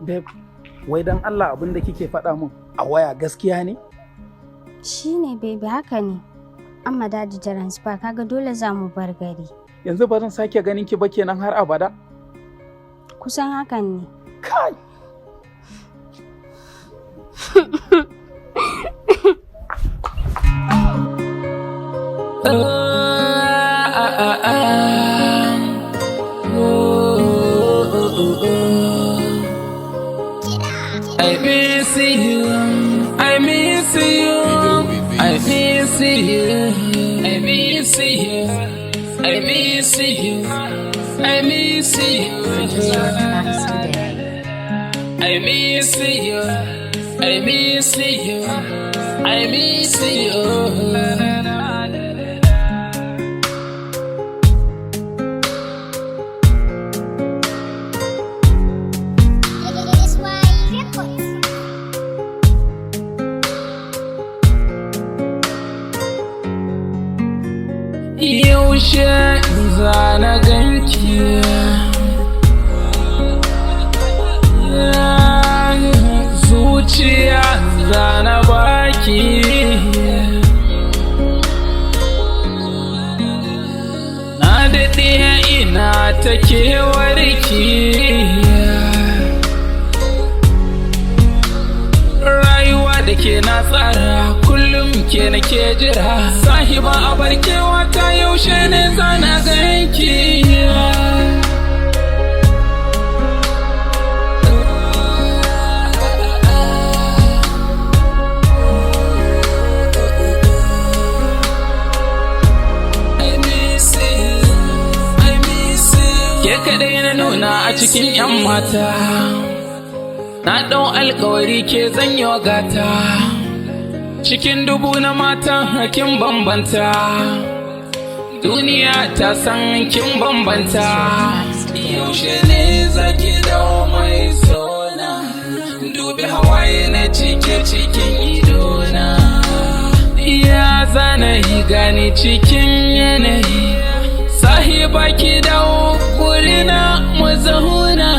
Babe, wai dan Allah abin da kike faɗa min a waya gaskiya ne? Shi ne baby, haka ne. Amma daji transfer kaga dole za mu bar gari. Yanzu ba zan sake ganin ki ba kenan har abada? Kusan hakan ne. Kai! I miss you, I miss you, I miss you, I miss you, I miss you, I miss you, I miss you, I miss you, I miss you. Yaushe za na ganki, zuciya za na baki, na daɗe ina ta kewarki, rayuwa da ke na tsara kullum ke nake jira, sahiba a barkewa ta yaushe ne zana ganki. Ke kaɗai na nuna a cikin 'yan mata, na ɗau alkawari ke zanyo gata, cikin dubu na matan hakin bambanta, duniya ta san kin bambanta. Yaushe ne zaki dawo mai sona, dubi hawaye na cike cikin idona, ya zana yi gani cikin yanayi, sahiba ki dawo gurina mu zauna.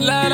La